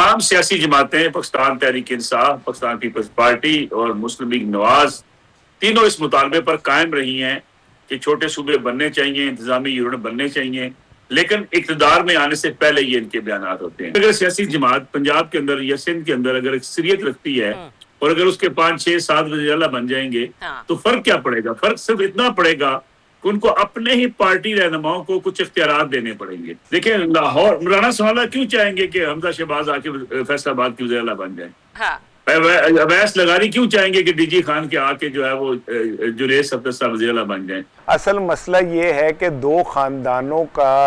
तमाम सियासी जमातें, Pakistan Tehreek Insaf, Pakistan peoples party और मुस्लिम लीग नवाज तीनों इस मुतालबे पर कायम रही हैं कि छोटे सूबे बनने चाहिए, इंतजामी यूनिट बनने चाहिए, लेकिन इक़्तिदार में आने से पहले ये इनके बयानात होते हैं। अगर सियासी जमात पंजाब के अंदर या सिंध के अंदर अगर अक्सरियत रखती है और अगर उसके 5, 6, 7 वज़ीर-ए-आला बन जाएंगे तो फर्क क्या पड़ेगा? फर्क सिर्फ इतना पड़ेगा कि उनको अपने ही पार्टी रहनुमाओं को कुछ इख्तियारात देने पड़ेंगे। देखिए, लाहौर राना सनाउल्लाह क्यों चाहेंगे कि हमजा शहबाज आके फैसलाबाद के वज़ीर-ए-आला बन जाए? अवैस लगानी क्यों चाहेंगे कि डीजी खान के आके जो है वो जुरेज सब्तसा वज़ीर-ए-आला बन जाए? असल मसला ये है कि दो खानदानों का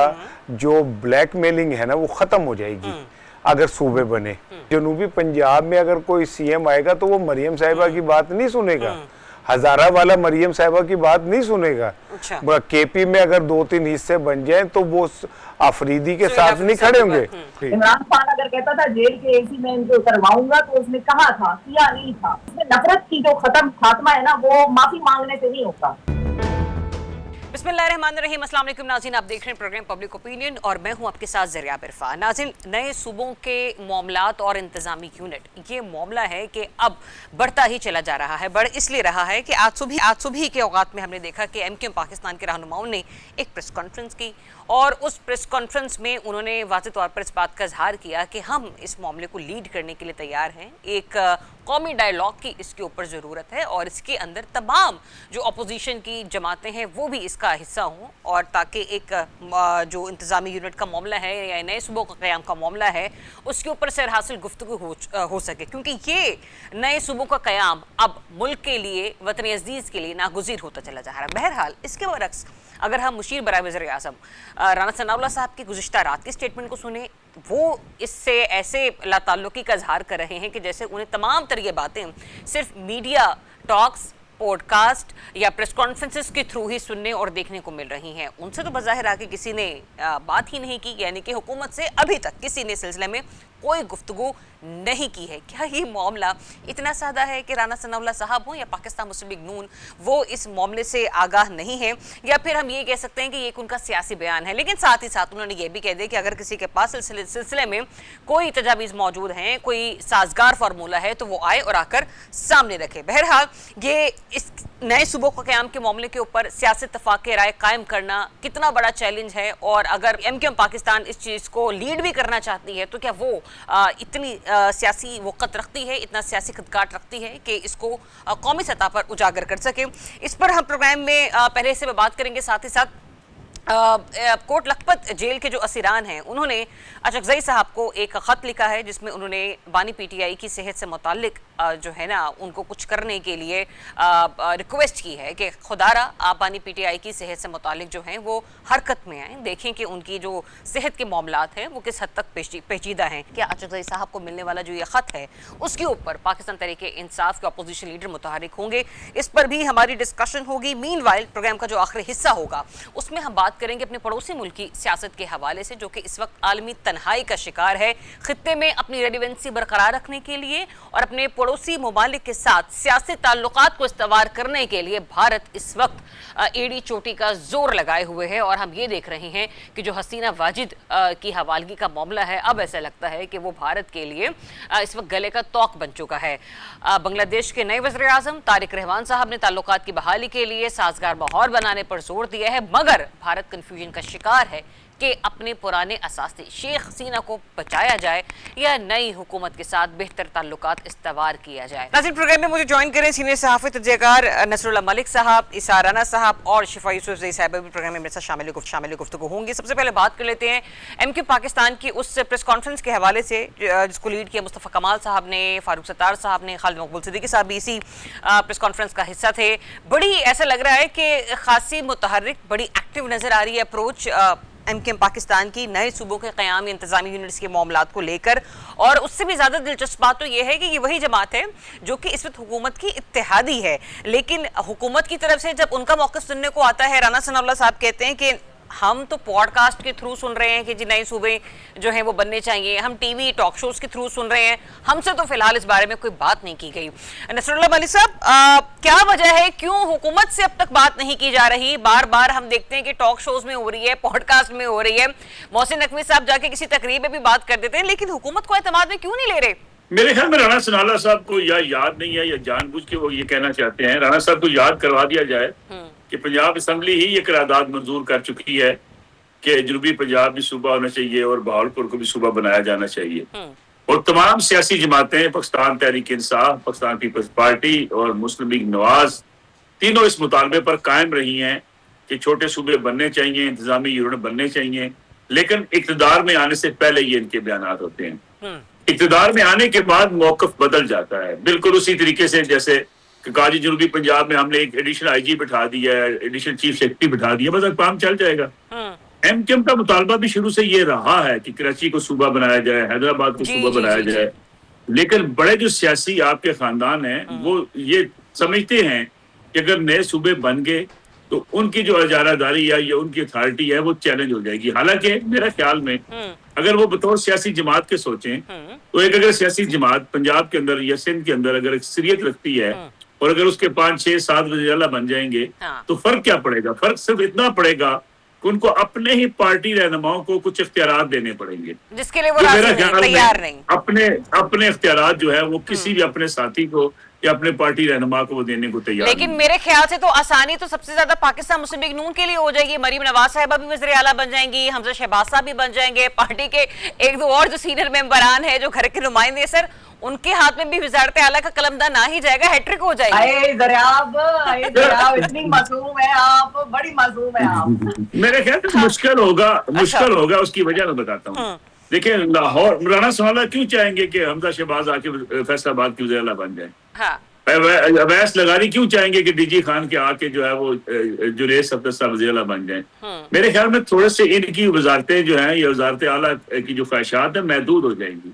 जो ब्लैकमेलिंग है ना वो खत्म हो जाएगी अगर सूबे बने। जनूबी पंजाब में अगर कोई सीएम आएगा तो वो मरियम साहिबा की बात नहीं सुनेगा, हजारा वाला मरियम साहिबा की बात नहीं सुनेगा। अच्छा। केपी में अगर 2-3 हिस्से बन जाएं तो वो अफरीदी के साथ नहीं खड़े होंगे। इमरान खान अगर कहता था जेल के एसी में इनको करवाऊंगा तो उसने कहा था, किया नहीं था। उसमें नफरत की जो खात्मा है ना वो माफी मांगने से नहीं होता। बिस्मिल्लाहिर्रहमानिर्रहीम, अस्सलाम वालेकुम नाज़रीन, आप देख रहे हैं प्रोग्राम पब्लिक ओपिनियन और मैं हूं आपके साथ ज़रिया बिरफा। नाज़रीन, नए सूबों के मामलात और इंतज़ामी यूनिट, ये मामला है कि अब बढ़ता ही चला जा रहा है। बढ़ इसलिए रहा है कि आज सुबह के औकात में हमने देखा कि एमक्यूएम पाकिस्तान के रहनुमाओं ने एक प्रेस कॉन्फ्रेंस की और उस प्रेस कॉन्फ्रेंस में उन्होंने वाज़ेह तौर पर इस बात का इजहार किया कि हम इस मामले को लीड करने के लिए तैयार हैं। एक कौमी डायलॉग की इसके ऊपर ज़रूरत है और इसके अंदर तमाम जो अपोजिशन की जमातें हैं वो भी इसका हिस्सा हों, और ताकि एक जो इंतज़ामी यूनिट का मामला है या नए सूबों का क़याम का मामला है उसके ऊपर सर हासिल गुफ्तगू हो सके, क्योंकि ये नए सूबों का क़याम अब मुल्क के लिए, वतन अज़ीज़ के लिए नागुज़ीर होता चला जा रहा है। बहरहाल इसके बरक्स अगर हम मुशीर बराए वज़ीर आज़म राना सनाउल्लाह साहब की गुज़िश्ता रात की स्टेटमेंट को सुने, वो इससे ऐसे लाताल्लुकी का इजहार कर रहे हैं कि जैसे उन्हें तमाम तरह ये बातें सिर्फ मीडिया टॉक्स, पॉडकास्ट या प्रेस कॉन्फ्रेंसेस के थ्रू ही सुनने और देखने को मिल रही हैं। उनसे तो बज़ाहिर आके किसी ने बात ही नहीं की, यानी कि हुकूमत से अभी तक किसी ने सिलसिले में कोई गुफ्तगू नहीं की है। क्या ये मामला इतना सादा है कि राना सनाउल्लाह साहब हों या पाकिस्तान मुस्लिम लीग नून वो इस मामले से आगाह नहीं है, या फिर हम ये कह सकते हैं कि ये एक उनका सियासी बयान है? लेकिन साथ ही साथ उन्होंने ये भी कह दिया कि अगर किसी के पास सिलसिले में कोई तजावीज़ मौजूद हैं, कोई साजगार फार्मूला है तो वो आए और आकर सामने रखे। बहरहाल ये इस नए सूबों के क़याम के मामले के ऊपर सियासी इत्तफ़ाक़ राय कायम करना कितना बड़ा चैलेंज है, और अगर एमक्यूएम पाकिस्तान इस चीज़ को लीड भी करना चाहती है तो क्या वो इतनी सियासी वक़्त रखती है, इतना सियासी खदकाट रखती है कि इसको कौमी सतह पर उजागर कर सके? इस पर हम प्रोग्राम में पहले से बात करेंगे। साथ ही साथ कोट लखपत जेल के जो असीरान हैं उन्होंने अचकज़ई साहब को एक ख़त लिखा है जिसमें उन्होंने बानी पीटीआई की सेहत से मुताल्लिक जो है ना उनको कुछ करने के लिए रिक्वेस्ट की है कि खुदारा आप बानी पीटीआई की सेहत से मुताल्लिक जो हैं वो हरकत में आएँ, देखें कि उनकी जो सेहत के मामलात हैं वो किस हद तक पेचीदा हैं। क्या अचकज़ई साहब को मिलने वाला जो ये ख़त है उसके ऊपर पाकिस्तान तहरीक इंसाफ के अपोजिशन लीडर मुतहरिक होंगे? इस पर भी हमारी डिस्कशन होगी। मीनवाइल प्रोग्राम का जो आखिरी हिस्सा होगा उसमें हम बात करेंगे अपने पड़ोसी मुल्क की सियासत के हवाले से, जो कि इस वक्त आलमी तन्हाई का शिकार है। खित्ते में अपनी रेलिवेंसी बरकरार रखने के लिए और अपने पड़ोसी ममालिक के साथ सियासी ताल्लुकात को इस्तवार करने के लिए भारत इस वक्त एड़ी चोटी का जोर लगाए हुए है। और हम ये देख रहे हैं कि जो हसीना वाजिद की हवालगी का मामला है, अब ऐसा लगता है कि वो भारत के लिए इस वक्त गले का तौक बन चुका है। बांग्लादेश के नए वज़ीर आज़म तारिक रहमान साहब ने ताल्लुकात की बहाली के लिए साजगार माहौल बनाने पर जोर दिया है, मगर भारत कंफ्यूजन का शिकार है कि अपने पुराने असासे शेख हसीना को बचाया जाए या नई हुकूमत के साथ बेहतर ताल्लुकात इस्तवार किया जाए। नाज़रीन, प्रोग्राम में मुझे ज्वाइन करें सीनियर सहाफ़ी तजज़ियाकार नसरुल्लाह मलिक साहब, इसा राना साहब और शिफा यूसुफ़ज़ई साहिबा भी प्रोग्राम में मेरे साथ शामिल गुफ्तगू होंगी। सबसे पहले बात कर लेते हैं एमक्यूएम पाकिस्तान की उस प्रेस कॉन्फ्रेंस के हवाले से जिसको लीड किया मुस्तफ़ा कमाल साहब ने, फारूक सत्तार साहब ने, खालिद मकबूल सिद्दीकी साहब भी इसी प्रेस कॉन्फ्रेंस का हिस्सा थे। बड़ी ऐसा लग रहा है कि खासी मुतहर्रिक, बड़ी एक्टिव नज़र आ रही है अप्रोच एमक्यूएम पाकिस्तान की नए सूबों के क़याम इंतज़ामी यूनिट्स के मामलात को लेकर। और उससे भी ज़्यादा दिलचस्प बात तो ये है कि ये वही जमात है जो कि इस वक्त हुकूमत की इत्तेहादी है, लेकिन हुकूमत की तरफ से जब उनका मौक़िफ़ सुनने को आता है, राना सनाउल्लाह साहब कहते हैं कि हम तो पॉडकास्ट के थ्रू सुन रहे हैं कि जी नए सूबे जो हैं वो बनने चाहिए, हम टीवी टॉक शोज के थ्रू सुन रहे हैं, हमसे तो फिलहाल इस बारे में कोई बात नहीं की गई। नसरुल्लाह मलिक साहब, क्या वजह है, क्यों हुकूमत से अब तक बात नहीं की जा रही? बार बार हम देखते हैं कि टॉक शोज में हो रही है, पॉडकास्ट में हो रही है, मोहसिन नकवी साहब जाके किसी तकरीब में भी बात कर देते हैं, लेकिन हुकूमत को एतमाद में क्यों नहीं ले रहे? मेरे ख्याल में राणा सनाउल्लाह साहब को या याद नहीं है या जानबूझ के वो ये कहना चाहते हैं। राणा साहब को याद करवा दिया जाए कि पंजाब असम्बली ही ये करारदाद मंजूर कर चुकी है कि जनूबी पंजाब भी सूबा होना चाहिए और बहावलपुर को भी सूबा बनाया जाना चाहिए। और तमाम सियासी जमातें, पाकिस्तान तहरीक इंसाफ, पाकिस्तान पीपल्स पार्टी और मुस्लिम लीग नवाज, तीनों इस मुतालबे पर कायम रही हैं कि छोटे सूबे बनने चाहिए, इंतजामी यूनिट बनने चाहिए। लेकिन इक़्तिदार में आने से पहले ये इनके बयान होते हैं। इक़्तिदार में आने के बाद मौक़िफ़ बदल जाता है, बिल्कुल उसी तरीके से जैसे कि काजी जनूबी पंजाब में हमने एक एडिशनल आईजी बिठा दिया है, एडिशनल चीफ सेक्रेटरी बिठा दिया, बस अब काम चल जाएगा। एमकेएम का मुतालबा भी शुरू से ये रहा है कि कराची को सूबा बनाया जाए, हैदराबाद को सूबा बनाया जाए। लेकिन बड़े जो सियासी आपके खानदान हैं वो ये समझते हैं कि अगर नए सूबे बन गए तो उनकी जो इजारादारी या ये उनकी अथॉरिटी है वो चैलेंज हो जाएगी। हालांकि मेरे ख्याल में अगर वो बतौर सियासी जमात के सोचें तो एक अगर सियासी जमात पंजाब के अंदर या सिंध के अंदर अगर अक्सरियत रखती है और अगर उसके 5, 6, 7 वज़ीर-ए-आला बन जाएंगे तो फर्क क्या पड़ेगा? फर्क सिर्फ इतना पड़ेगा कि उनको अपने ही पार्टी रहनुमाओं को कुछ इख्तियारात देने पड़ेंगे, जिसके लिए वो राजी नहीं, तैयार नहीं। अपने इख्तियारात जो है वो किसी भी अपने साथी को या अपने पार्टी रहनुमा को वो देने को तैयार। लेकिन मेरे ख्याल से तो आसानी तो सबसे ज्यादा पाकिस्तान मुस्लिम लीग नून के लिए हो जाएगी। मरीम नवाज साहिबा भी वज़ीर आला बन जाएंगी, हमजा शहबाज साहब भी बन जाएंगे, पार्टी के 1-2 और जो सीनियर मेंबरान है, जो घर के नुमाइंदे, सर उनके हाथ में भी वज़ारत आला का कलमदान ना ही जाएगा, हैट्रिक हो जाएगी। आए ज़रियाब, इतनी मासूम है आप, बड़ी मासूम है आप। मेरे ख्याल से मुश्किल होगा। उसकी वजह मैं बताता हूँ। देखिए, लाहौर राणा सनाउल्लाह क्यों चाहेंगे कि हमजा शहबाज आके फैसलाबाद की वज़ीर आला बन जाए? अवैस लगारी क्यों चाहेंगे कि डीजी खान के आके जो है वो जुनेद सफदर साहब वज़ीर आला बन जाए? मेरे ख्याल में थोड़े से इनकी वजारतें जो हैं, ये वजारत आला की जो ख्वाहिशात है महदूद हो जाएंगी।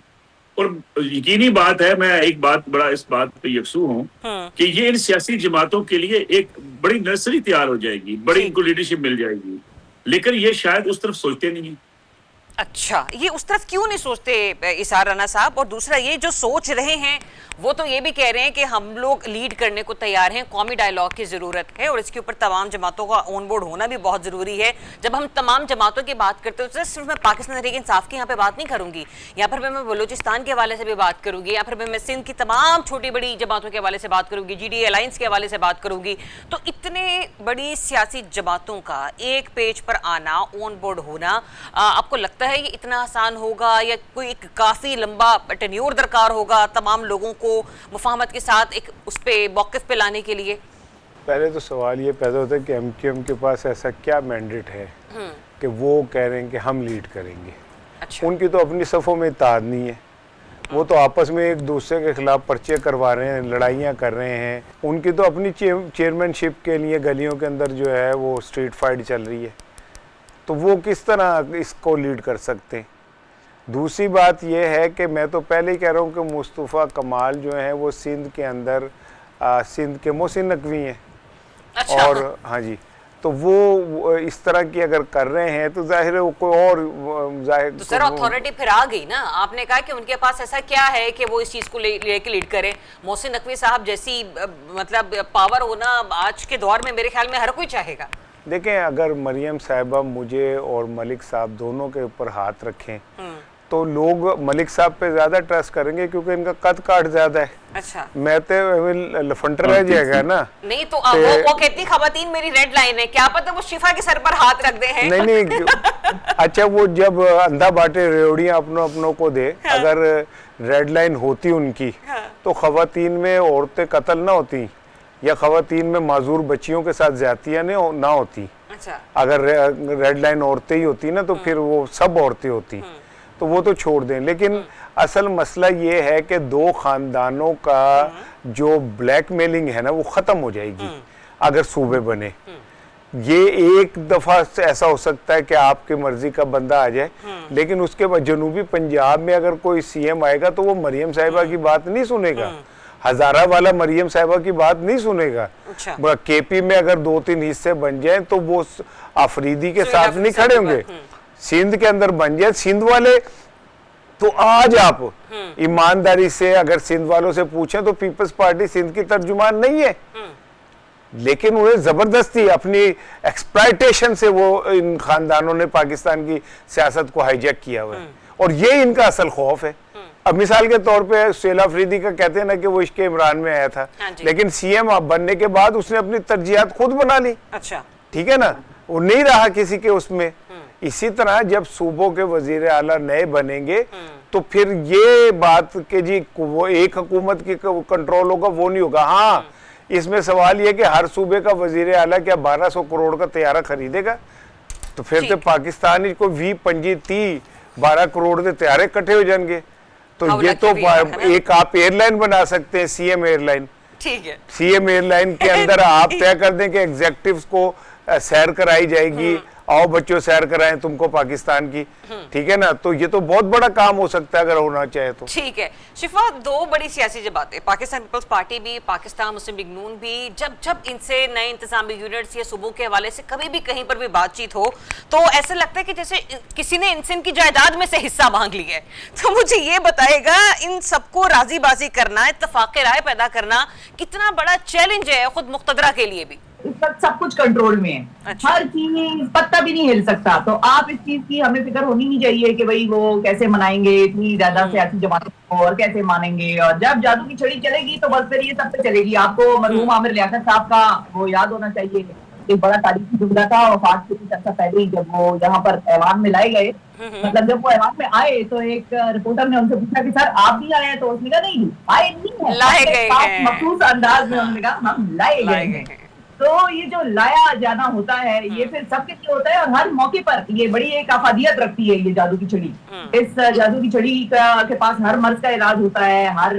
और यकीनी बात है, मैं एक बात बड़ा इस बात पे यकसू हूँ कि ये इन सियासी जमातों के लिए एक बड़ी नर्सरी तैयार हो जाएगी, बड़ी इनको लीडरशिप मिल जाएगी। लेकिन ये शायद उस तरफ सोचते नहीं है। अच्छा, ये उस तरफ क्यों नहीं सोचते इसार राना साहब? और दूसरा, ये जो सोच रहे हैं वो तो ये भी कह रहे हैं कि हम लोग लीड करने को तैयार हैं, कौमी डायलॉग की ज़रूरत है और इसके ऊपर तमाम जमातों का ऑन बोर्ड होना भी बहुत ज़रूरी है। जब हम तमाम जमातों की बात करते हैं तो सिर्फ मैं पाकिस्तान तहरीक इंसाफ की यहाँ पे बात नहीं करूँगी, यहाँ पर मैं बलूचिस्तान के हवाले से भी बात करूँगी, यहाँ पर मैं सिंध की तमाम छोटी बड़ी जमातों के हवाले से बात करूँगी, GDA अलायंस के हवाले से बात करूँगी। तो इतने बड़ी सियासी जमातों का एक पेज पर आना, ऑन बोर्ड होना, आपको लगता है ये इतना आसान होगा या कोई एक काफ़ी लंबा टेन्योर दरकार होगा तमाम लोगों को मुफाहमत के साथ एक उस पे मौक़िफ़ पे लाने के लिए? पहले तो सवाल ये पैदा होता है कि एमकेएम के पास ऐसा क्या मैंडेट है कि वो कह रहे हैं कि हम लीड करेंगे। अच्छा। उनकी तो अपनी सफ़ों में इत्तेहाद नहीं है, वो तो आपस में एक दूसरे के खिलाफ पर्चे करवा रहे हैं, लड़ाइयाँ कर रहे हैं। उनकी तो अपनी चेयरमैनशिप के लिए गलियों के अंदर जो है वो स्ट्रीट फाइट चल रही है, तो वो किस तरह इसको लीड कर सकते हैं? दूसरी बात यह है कि मैं तो पहले ही कह रहा हूँ कि मुस्तफ़ा कमाल जो है वो सिंध के अंदर सिंध के मोहसिन नकवी हैं। अच्छा। और हाँ जी, तो वो इस तरह की अगर कर रहे हैं तो जाहिर है वो कोई और जाहिर तो सर अथॉरिटी फिर आ गई ना। आपने कहा कि उनके पास ऐसा क्या है कि वो इस चीज़ को लेके लीड करें। मोहसिन नकवी साहब जैसी मतलब पावर होना आज के दौर में मेरे ख्याल में हर कोई चाहेगा। देखें, अगर मरियम साहिबा मुझे और मलिक साहब दोनों के ऊपर हाथ रखें तो लोग मलिक साहब पे ज्यादा ट्रस्ट करेंगे क्योंकि इनका कद काट ज्यादा है। अच्छा। मैं तो लफंटर रह जाएगा ना। नहीं तो वो कहती खवातीन मेरी रेड लाइन है, क्या पता वो शिफा के सर पर हाथ रख दे हैं। नहीं अच्छा, वो जब अंधा बाटे रेवड़ियां अपनों को दे, अगर रेड लाइन होती उनकी तो खवातीन में औरतें कत्ल ना होती या खवातीन में माजूर बच्चियों के साथ ज्यादतियां ना होती। अच्छा। अगर रेड लाइन औरतें ही होती ना तो फिर वो सब औरतें होती, तो वो तो छोड़ दें। लेकिन असल मसला ये है कि 2 खानदानों का जो ब्लैकमेलिंग है ना वो ख़त्म हो जाएगी अगर सूबे बने। ये एक दफ़ा ऐसा हो सकता है कि आपकी मर्जी का बंदा आ जाए, लेकिन उसके बाद जनूबी पंजाब में अगर कोई CM आएगा तो वो मरियम साहिबा की बात नहीं सुनेगा। हजारा वाला मरियम साहिबा की बात नहीं सुनेगा। अच्छा। केपी में अगर 2-3 हिस्से बन जाएं तो वो अफरीदी के सुहेल साथ अफरीदी नहीं खड़े होंगे। सिंध के अंदर बन जाए, सिंध वाले तो आज आप ईमानदारी से अगर सिंध वालों से पूछें तो पीपल्स पार्टी सिंध की तर्जुमान नहीं है, लेकिन उन्हें जबरदस्ती अपनी एक्सप्लॉयटेशन से वो इन खानदानों ने पाकिस्तान की सियासत को हाईजैक किया हुआ है, और ये इनका असल खौफ है। अब मिसाल के तौर पे सुहेल अफरीदी का कहते हैं ना कि वो इश्क इमरान में आया था, हाँ जी। लेकिन सीएम बनने के बाद उसने अपनी तरजीहात खुद बना ली। अच्छा। ठीक है ना, वो नहीं रहा किसी के उसमें। इसी तरह जब सूबों के वजीर आला नए बनेंगे तो फिर ये बात कि जी वो एक हुकूमत की कंट्रोल होगा, वो नहीं होगा। हाँ, इसमें सवाल ये कि हर सूबे का वजीर आला क्या 1200 करोड़ का तैयारा खरीदेगा? तो फिर तो पाकिस्तान को 20-25-30 12 करोड़ के तैयारे इकट्ठे हो जाएंगे। तो ये तो एक आप एयरलाइन बना सकते हैं, सीएम एयरलाइन। ठीक है। सीएम एयरलाइन के अंदर आप तय कर दें कि एग्जेक्टिव्स को सैर कराई जाएगी, आओ बच्चों सैर कराएं तुमको पाकिस्तान की। ठीक है ना, तो ये तो बहुत बड़ा काम हो सकता है अगर होना चाहे तो। ठीक है शिफा, दो बड़ी सियासी जो बातें, पाकिस्तान पीपल्स पार्टी भी, पाकिस्तान मुस्लिम लीग नून भी, जब इनसे नए इंतजामी यूनिट्स या सूबों के हवाले से कभी भी कहीं पर भी बातचीत हो तो ऐसा लगता है कि जैसे किसी ने इनसे इनकी जायदाद में से हिस्सा मांग लिया है। तो मुझे ये बताएगा, इन सबको राजी बाजी करना, इत्तफाक राय पैदा करना कितना बड़ा चैलेंज है खुद मुक्तदरा के लिए भी? इस वक्त सब कुछ कंट्रोल में है। अच्छा। हर चीज पत्ता भी नहीं हिल सकता, तो आप इस चीज की हमें फिक्र होनी नहीं चाहिए कि भाई वो कैसे मनाएंगे इतनी ज्यादा सियासी जमातों को और कैसे मानेंगे। और जब जादू की छड़ी चलेगी तो बस फिर ये सब पे चलेगी। आपको मरहूम आमिर लियाकत साहब का वो याद होना चाहिए, एक बड़ा तारीखी जुमला था वफात से कुछ अर्सा पहले ही, जब वो यहाँ पर ऐवान में लाए गए। मतलब जब वो ऐवान में आए तो एक रिपोर्टर ने उनसे पूछा कि सर आप भी आए हैं, तो उसने कहा नहीं आए नहीं है, लाए गए हैं। मखसूस अंदाज में उन्होंने कहा हम लाए गए हैं। तो ये जो लाया जाना होता है ये फिर सबके लिए होता है, और हर मौके पर ये बड़ी एक अफादियत रखती है ये जादू की छड़ी। इस जादू की छड़ी के पास हर मर्ज का इलाज होता है, हर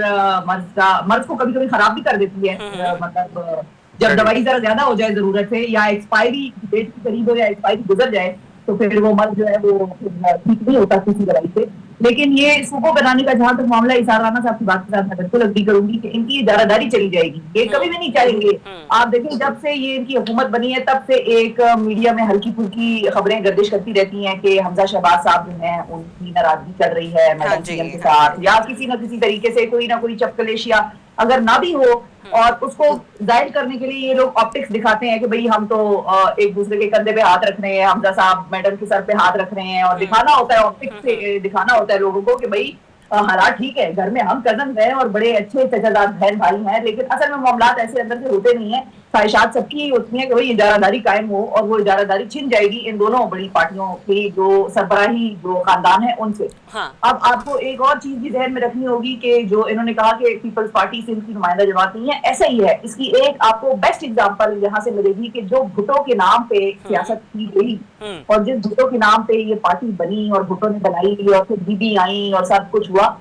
मर्ज को कभी कभी खराब भी कर देती है। मतलब जब दवाई जरा ज्यादा हो जाए जरूरत से, या एक्सपायरी डेट के करीब हो, या एक्सपायरी गुजर जाए, तो फिर वो मर्ज जो है वो ठीक नहीं होता किसी दवाई से। लेकिन ये सूबों बनाने का जहां तक मामला, इसार राना साहब की बात के साथ मैं बिल्कुल अग्री करूंगी कि इनकी इजारादारी चली जाएगी, ये कभी भी नहीं चाहेंगे। आप देखें जब से ये इनकी हुकूमत बनी है तब से एक मीडिया में हल्की फुल्की खबरें गर्दिश करती रहती हैं कि हमजा शहबाज साहब जो हैं उनकी नाराजगी चल रही है मैडम सीएम के साथ, या किसी न किसी तरीके से कोई ना कोई चपकलेशिया अगर ना भी हो, और उसको जाहिर करने के लिए ये लोग ऑप्टिक्स दिखाते हैं कि भाई हम तो एक दूसरे के कंधे पे हाथ रख रहे हैं, हमजा साहब मैडम के सर पे हाथ रख रहे हैं, और दिखाना होता है, ऑप्टिक्स से दिखाना होता है लोगों को कि भाई हालात ठीक है, घर में हम कजन हैं और बड़े अच्छे चचाजाद बहन भाई हैं। लेकिन असल में मामलात ऐसे अंदर से होते नहीं है। ख्वाहिशात सबकी ही होती है कि भाई इजारादारी कायम हो, और वो इजारादारी छिन जाएगी इन दोनों बड़ी पार्टियों की जो सरबराही जो खानदान है उनसे। हाँ। अब आपको एक और चीज भी ध्यान में रखनी होगी कि जो इन्होंने कहा कि पीपल्स पार्टी से इनकी नुमाइंदा जमात नहीं है, ऐसा ही है। इसकी एक आपको बेस्ट एग्जांपल यहाँ से मिलेगी कि जो भुट्टो के नाम पे सियासत की गई और जिस भुट्टो के नाम पे ये पार्टी बनी और भुट्टो ने बनाई और फिर बीबी आई और सब कुछ हुआ,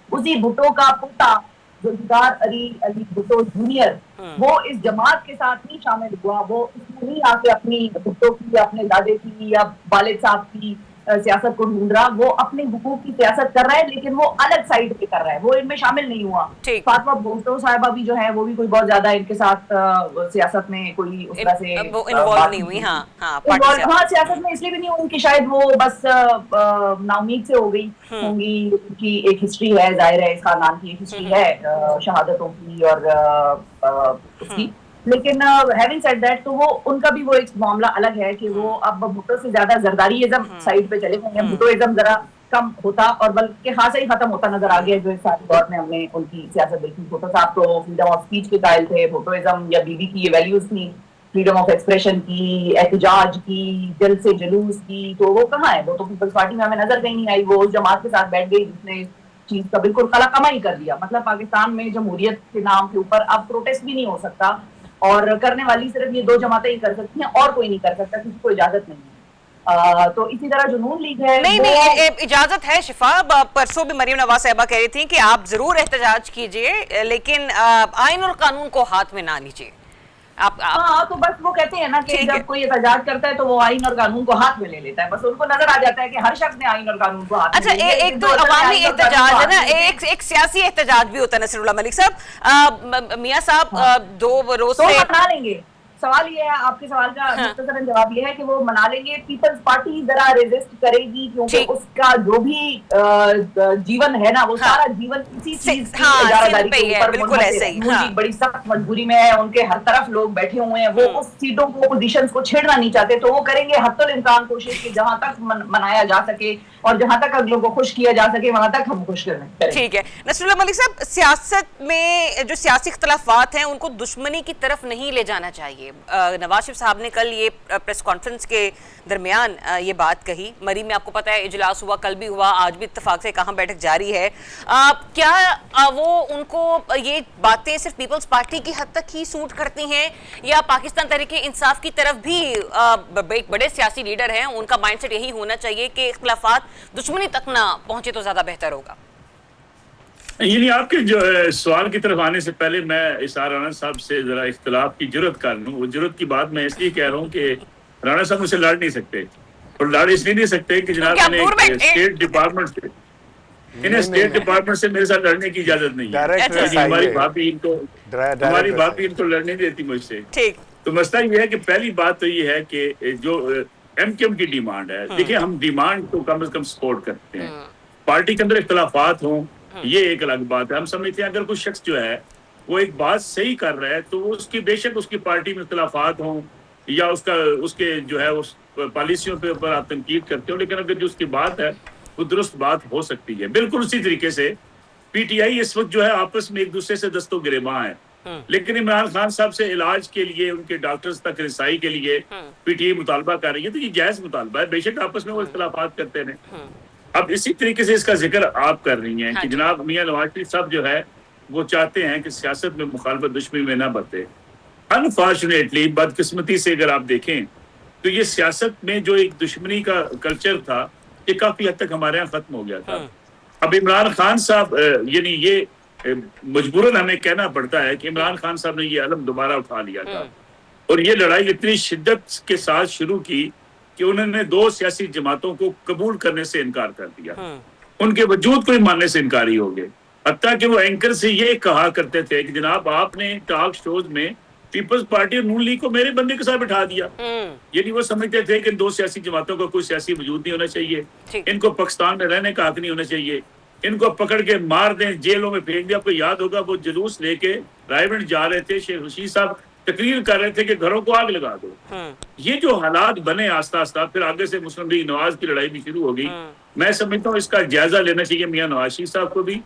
उसी भुट्टो का पोता जुल्फिकार अली भुट्टो जूनियर वो इस जमात के साथ नहीं शामिल हुआ। वो इसमें नहीं आके अपनी भुट्टो की या अपने दादे की या वालिद साहब की सियासत को ढूंढ रहा, वो अपने हुकूक की सियासत कर रहा है, लेकिन वो अलग साइड पे कर रहा है, वो इनमें शामिल नहीं हुआ। फातिमा भुट्टो साहिबा भी जो है वो भी कोई बहुत ज्यादा इनके साथ सियासत में कोई उस तरह से इन्वॉल्व नहीं हुई। हाँ, सियासत में इसलिए भी नहीं हुई कि शायद वो बस नाउमीद से हो गई होंगी। उनकी एक हिस्ट्री है, जाहिर है इस खानदान की एक हिस्ट्री है शहादतों की और उसकी। लेकिन हैविंग सेड दैट, तो वो उनका भी वो एक मामला अलग है कि वो अब भुट्टो से ज्यादा जरदारीइज्म साइड पे चले गए हैं। भुट्टोइज्म जरा कम होता और बल्कि खासा ही खत्म होता नजर आ गया जो इस सारे दौर में हमने उनकी सियासत देखी। भुट्टो साहब तो फ्रीडम ऑफ स्पीच के कायल थे, भुट्टोइज्म या बीबी की ये वैल्यूज थी, फ्रीडम ऑफ एक्सप्रेशन की, एहतजाज की, दिल से जुलूस की, तो वो कहाँ है? वो तो पीपल्स पार्टी में हमें नजर कहीं नहीं आई। वो उस जमात के साथ बैठ गई जिसने चीज का बिल्कुल कला कमाई कर दिया। मतलब पाकिस्तान में जमहूरियत के नाम के ऊपर अब प्रोटेस्ट भी नहीं हो सकता, और करने वाली सिर्फ ये दो जमातें ही कर सकती हैं और कोई नहीं कर सकता, किसी को इजाजत नहीं है। तो इसी तरह जो नून लीग है नहीं इजाजत है। शिफा, परसों भी मरियम नवाज साहिबा कह रही थी कि आप जरूर एहतजाज कीजिए लेकिन आइन और कानून को हाथ में ना लीजिए। हाँ, तो बस वो कहते हैं ना कि जब कोई एहतजाज करता है तो वो आइन और कानून को हाथ में ले लेता है, बस उनको नजर आ जाता है कि हर शख्स ने आइन और कानून को हाथ में अच्छा, ले लिया। एक तो अवामी एहतजाज है ना, एक सियासी एहतजाज भी होता है। नसीरुल्लाह मलिक साहब, मियां साहब 2 रोज तो से मना लेंगे। सवाल ये है, आपके सवाल का मुख्तसरन जवाब ये है कि वो मना लेंगे। पीपल्स पार्टी जरा रेजिस्ट करेगी, क्योंकि उसका जो भी जीवन है ना, वो सारा जीवन इसी चीज की इजारादारी के ऊपर बिल्कुल ऐसे ही। हाँ। बड़ी सख्त मजबूरी में है, उनके हर तरफ लोग बैठे हुए हैं, वो उस सीटों को, पोजीशंस को छेड़ना नहीं चाहते, तो वो करेंगे हत्तुल इम्कान कोशिश की जहां तक मनाया जा सके और जहां तक अगलों को खुश किया जा सके वहां तक हम खुश करें। ठीक है नसीरुल्लाह मलिक साहब, सियासत में जो सियासी इख्तलाफात हैं उनको दुश्मनी की तरफ नहीं ले जाना चाहिए। नवाज शरीफ साहब ने कल ये प्रेस कॉन्फ्रेंस के दरमियान ये बात कही। मरी में आपको पता है इजलास हुआ, कल भी हुआ, आज भी इत्तेफाक से कहाँ बैठक जारी है। क्या वो उनको ये बातें सिर्फ पीपल्स पार्टी की हद तक ही सूट करती हैं, या पाकिस्तान तहरीक इंसाफ की तरफ भी एक बड़े सियासी लीडर हैं, उनका माइंडसेट यही होना चाहिए कि इख्तलाफात दुश्मनी तक ना पहुंचे तो ज्यादा बेहतर होगा? यानी आपके जो सवाल की तरफ आने से पहले मैं इसार राणा साहब से जरा इख्तलाफ की जुर्रत कर लूं। वो जुर्रत की बात मैं इसलिए कह रहा हूं कि राणा साहब मुझसे लड़ नहीं सकते, और लड़ इसलिए नहीं सकते कि जनाब मैंने स्टेट डिपार्टमेंट से, इन्हें स्टेट डिपार्टमेंट से मेरे साथ लड़ने की इजाजत नहीं है। हमारी भाभी इनको लड़ने देती मुझसे। ठीक, तो मसला ये है कि पहली बात तो ये है कि जो एमकेएम की डिमांड है, देखिए हम डिमांड को कम से कम सपोर्ट करते हैं। पार्टी के अंदर इख्तलाफात हों ये एक अलग बात है। हम समझते हैं अगर कोई शख्स जो है वो एक बात सही कर रहा है तो उसकी बेशक उसकी पार्टी में इख्तलाफात हों या उसके जो है उस पॉलिसियों पे ऊपर आप तनकीद करते हो, लेकिन अगर जो उसकी बात है वो दुरुस्त बात हो सकती है। बिल्कुल उसी तरीके से पीटीआई इस वक्त जो है आपस में एक दूसरे से दस्तो गिरेबां है, लेकिन इमरान खान साहब से इलाज के लिए, उनके डॉक्टर्स तक रिसाई के लिए पीटीआई मुतालबा कर रही है, तो ये जायज मुतालबा है। बेशक आपस में वो इख्तलाफात करते हैं। अब इसी तरीके से इसका जिक्र आप कर रही हैं कि जनाब मियां नवाज शरीफ साहब जो है वो चाहते हैं कि सियासत में मुखालफत दुश्मनी में ना बरते। अनफॉर्चुनेटली, बदकिस्मती से अगर आप देखें तो ये सियासत में जो एक दुश्मनी का कल्चर था ये काफी हद तक हमारे यहाँ खत्म हो गया था। अब इमरान खान साहब यानी ये मजबूरन हमें कहना पड़ता है कि इमरान खान साहब ने ये अलम दोबारा उठा लिया था, और ये लड़ाई इतनी शिद्दत के साथ शुरू की कि उन्होंने 2 सियासी जमातों को कबूल करने से इनकार कर दिया, उनके वजूद को ही मानने से इनकारी हो गए। हत्ता कि वो एंकर से ये कहा करते थे कि जनाब आपने टॉक शोज में पीपल्स पार्टी और नून लीग को मेरे बंदे के साथ बिठा दिया। यानी वो समझते थे कि 2 सियासी जमातों का कोई सियासी वजूद नहीं होना चाहिए, इनको पाकिस्तान में रहने का हक नहीं होना चाहिए, इनको पकड़ के मार दें, जेलों में फेंक दें। आपको याद होगा वो जुलूस लेके रायगंज जा रहे थे, शेख रशीद साहब तकरीर कर रहे थे कि घरों को आग लगा दो। ये जो हालात बने आस्ता आस्ता, फिर आगे से मुस्लिम लीग नवाज की लड़ाई भी शुरू हो गई। मैं समझता हूँ इसका जायजा लेना चाहिए मियां नवाज शरीफ साहब को भी,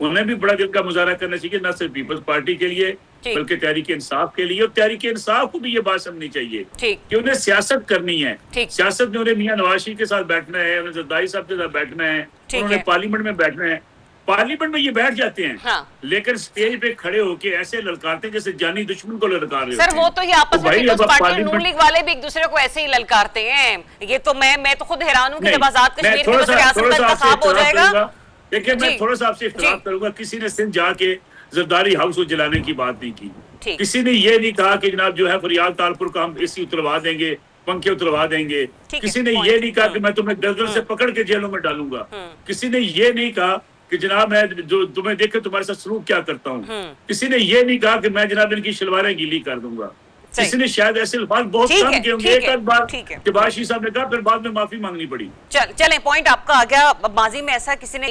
उन्हें भी बड़ा दिल का मुजाहरा करना चाहिए, न सिर्फ पीपल्स पार्टी के लिए बल्कि तहरीक इंसाफ के लिए, और तहरीक इंसाफ को भी ये बात समझनी चाहिए कि उन्हें सियासत करनी है। सियासत में उन्हें मियां नवाज शरीफ के साथ बैठना है, उन्हें जरदारी साहब के साथ बैठना है, उन्हें पार्लियामेंट में बैठना है। पार्लियामेंट में ये बैठ जाते हैं, लेकिन स्टेज पे खड़े होके ऐसे ललकारते हैं जैसे जानी दुश्मन को ललकार रहे सर। वो तो ये आपस में पीपल्स पार्टी नून लीग वाले भी एक दूसरे को ऐसे ही ललकारते हैं। ये तो मैं तो खुद हैरान हूं कि जब आजाद कश्मीर के रियासत का इंतखाब हो जाएगा। देखिए मैं थोड़ा सा आपसे इख्तिलाफ करूंगा। किसी ने सिंध जाके जरदारी हाउस को जलाने की बात नहीं की, किसी ने ये नहीं कहा कि जनाब जो है फरियाद तालपुर का हम एसी उतरवा देंगे, पंखे उतरवा देंगे, किसी ने ये नहीं कहा कि मैं तुम्हें गर्दन से पकड़ के जेलों में डालूंगा, किसी ने ये नहीं कहा कि जनाब मैं जो तुम्हें देखे तुम्हारे साथ सलूक क्या करता हूँ, किसी ने ये नहीं कहा कि मैं जनाब इनकी शलवारें गीली कर दूंगा। किसी ने शायद ऐसे अल्फाज बहुत कम किए होंगे, एक आध बार शहबाज साहब ने कहा, फिर बाद में माफी मांगनी पड़ी। चलें, पॉइंट आपका आ गया। माजी में ऐसा किसी ने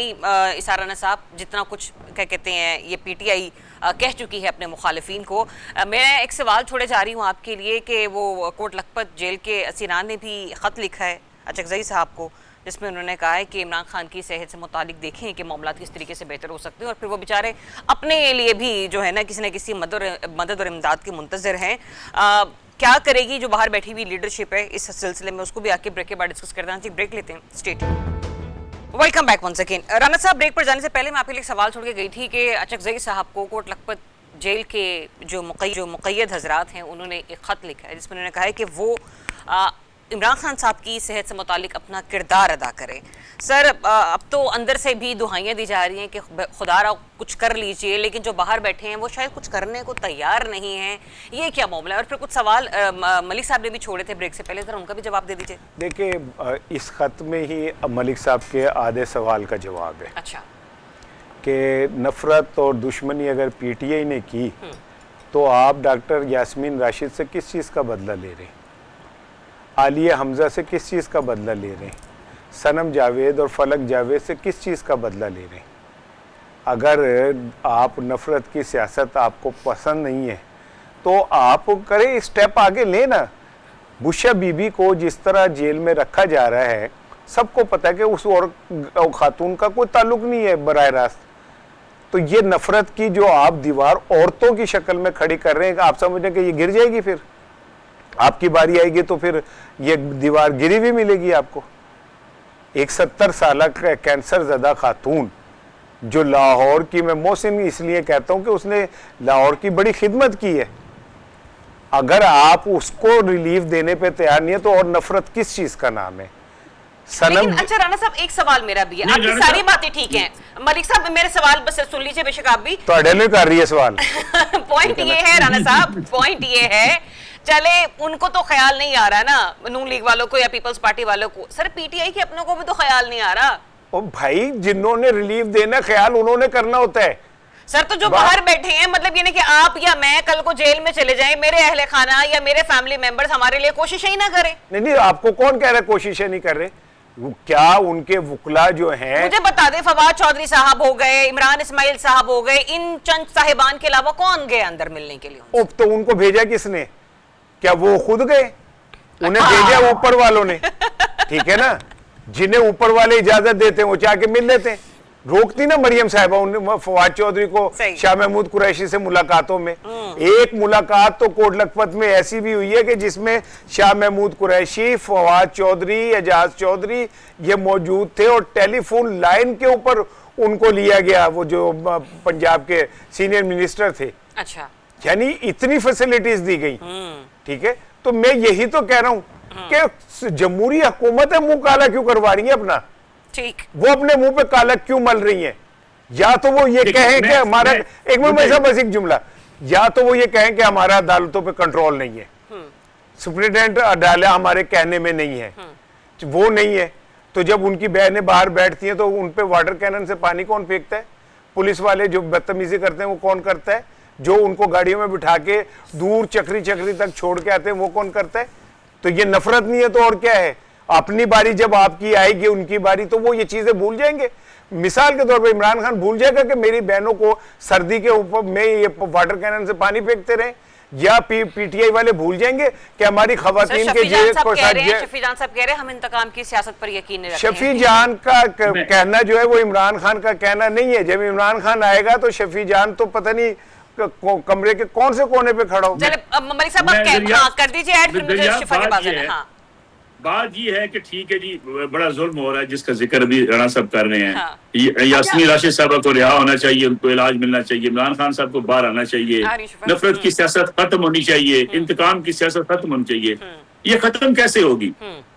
इसार राणा साहब जितना कुछ क्या कहते हैं ये पीटीआई कह चुकी है अपने मुखालिफिन को। मैं एक सवाल छोड़े जा रही हूँ आपके लिए कि वो कोट लखपत जेल के असीरान ने भी ख़त लिखा है अचकज़ई साहब को, जिसमें उन्होंने कहा है कि इमरान खान की सेहत से मुतालिक देखें कि मामला किस तरीके से बेहतर हो सकते हैं, और फिर वो बेचारे अपने लिए भी जो है ना किसी मदद और इमदाद के मुंतज़र हैं। क्या करेगी जो बाहर बैठी हुई लीडरशिप है इस सिलसिले में, उसको भी आके ब्रेक के बाद डिस्कस करते हैं। ब्रेक लेते हैं, state. Welcome back once again. Rana साहब, ब्रेक पर जाने से पहले मैं आपके लिए सवाल छोड़ के गई थी कि अचकज़ई साहब को कोट लखपत जेल के जो मुक़य्यद हज़रात हैं उन्होंने एक ख़त लिखा है जिसमें उन्होंने कहा है कि वो عمران خان صاحب کی صحت سے متعلق اپنا کردار ادا کریں. سر اب تو اندر سے بھی دہائیاں دی جا رہی ہیں کہ خدا را کچھ کر لیجئے، لیکن جو باہر بیٹھے ہیں وہ شاید کچھ کرنے کو تیار نہیں ہیں. یہ کیا معاملہ ہے؟ اور پھر کچھ سوال ملک صاحب نے بھی چھوڑے تھے بریک سے پہلے، ذرا ان کا بھی جواب دے دیجئے. دیکھیں اس خط میں ہی ملک صاحب کے آدھے سوال کا جواب ہے اچھا کہ نفرت اور دشمنی اگر پی ٹی آئی نے کی تو آپ ڈاکٹر یاسمین راشد سے کس چیز کا بدلہ لے رہے ہیں؟ عالیہ حمزہ سے کس چیز کا بدلہ لے رہے ہیں؟ صنم جاوید اور فلک جاوید سے کس چیز کا بدلہ لے رہے ہیں؟ اگر آپ نفرت کی سیاست آپ کو پسند نہیں ہے تو آپ کریں، اسٹیپ آگے لیں نا. بشا بی بی کو جس طرح جیل میں رکھا جا رہا ہے سب کو پتہ ہے کہ اس اور خاتون کا کوئی تعلق نہیں ہے براہ راست. تو یہ نفرت کی جو آپ دیوار عورتوں کی شکل میں کھڑی کر رہے ہیں، آپ سمجھیں کہ یہ گر جائے گی، پھر آپ کی باری آئے گی تو پھر یہ دیوار گری بھی ملے گی آپ کو. ایک 70 سالہ کینسر زدہ خاتون جو لاہور کی، میں محسن اس لیے کہتا ہوں کہ اس نے لاہور کی بڑی خدمت کی ہے، اگر آپ اس کو ریلیف دینے پہ تیار نہیں ہے تو اور نفرت کس چیز کا نام ہے؟ لیکن اچھا رانا صاحب ایک سوال میرا بھی ہے، آپ کی ساری باتیں ٹھیک ہیں، ملک صاحب میرے سوال بس سن لیجئے، بے شک آپ بھی تو اڈیلے کر رہی ہے سوال. پوائنٹ یہ ہے رانا صاحب، پوائنٹ یہ ہے، چلے ان کو تو خیال نہیں آ رہا نا نون لیگ والوں کو یا پیپلز پارٹی والوں کو، سر پی ٹی آئی کے اپنوں کو بھی تو خیال نہیں آ رہا. او بھائی جنہوں نے ریلیف دینا خیال انہوں نے کرنا ہوتا ہے. سر تو جو باہر بیٹھے ہیں، مطلب یہ نہیں کہ آپ یا میں کل کو جیل میں چلے جائیں، میرے اہل خانہ یا میرے فیملی ممبرز ہمارے لیے کوششیں ہی نہ کریں. نہیں آپ کو کون کہہ رہا ہے کوششیں نہیں کر رہے؟ کیا ان کے وکلا جو ہیں، مجھے بتا دیں فواد چودھری صاحب ہو گئے، عمران اسماعیل صاحب ہو گئے، ان چند صاحبان کے علاوہ کون گئے اندر ملنے کے لیے؟ تو ان کو بھیجا کس نے؟ کیا وہ خود گئے؟ انہیں بھیجا اوپر والوں نے. ٹھیک ہے نا، جنہیں اوپر والے اجازت دیتے ہیں وہ چاہ کے مل لیتے ہیں. روکتی نا مریم صاحبہ فواد چودھری کو شاہ محمود قریشی سے ملاقاتوں میں. ایک ملاقات تو کوٹ لکھپت میں ایسی بھی ہوئی ہے کہ جس میں شاہ محمود قریشی، فواد چودھری، اعجاز چودھری یہ موجود تھے اور ٹیلی فون لائن کے اوپر ان کو لیا گیا، وہ جو پنجاب کے سینئر منسٹر تھے. اچھا یعنی اتنی فیسلٹیز دی گئی. ٹھیک ہے، تو میں یہی تو کہہ رہا ہوں کہ جمہوری حکومت ہے منہ کالا کیوں کروا رہی ہیں اپنا؟ ٹھیک، وہ اپنے منہ پہ کالا کیوں مل رہی ہیں؟ یا تو وہ یہ کہیں کہ ہمارا، ایک منٹ میں بس ایک جملہ، یا تو وہ یہ کہیں کہ ہمارا عدالتوں پہ کنٹرول نہیں ہے، سپرنٹینڈنٹ عدالت ہمارے کہنے میں نہیں ہے، وہ نہیں ہے تو جب ان کی بہنیں باہر بیٹھتی ہیں تو ان پہ واٹر کینن سے پانی کون پھینکتا ہے؟ پولیس والے جو بدتمیزی کرتے ہیں وہ کون کرتا ہے؟ جو ان کو گاڑیوں میں بٹھا کے دور چکری تک چھوڑ کے آتے ہیں وہ کون کرتا ہے؟ تو یہ نفرت نہیں ہے تو اور کیا ہے؟ اپنی باری جب آپ کی آئے گی، ان کی باری، تو وہ یہ چیزیں بھول جائیں گے. مثال کے طور پہ عمران خان بھول جائے گا کہ میری بہنوں کو سردی کے اوپر میں یہ واٹر کینن سے پانی پھینکتے رہے، یا پی ٹی آئی والے بھول جائیں گے کہ ہماری خواتین کے شفیع جان صاحب کہہ رہے ہیں ہم انتقام کی سیاست پر یقین نہیں رکھتے ہیں. شفیع جان کا کہنا جو ہے وہ عمران خان کا کہنا نہیں ہے. جب عمران خان آئے گا تو شفیع جان تو پتہ نہیں کمرے کے کون سے کونے پہ کھڑا ہو. چلے ملک صاحب آپ کر دیجئے ایڈ، پھر مجھے شفا کے باز ہے. بات یہ ہے کہ ٹھیک ہے جی بڑا ظلم ہو رہا ہے جس کا ذکر ابھی رانا صاحب کر رہے ہیں. یاسمین راشد صاحب کو رہا ہونا چاہیے، ان کو علاج ملنا چاہیے، عمران خان صاحب کو باہر آنا چاہیے، نفرت کی سیاست ختم ہونی چاہیے، انتقام کی سیاست ختم ہونی چاہیے. یہ ختم کیسے ہوگی؟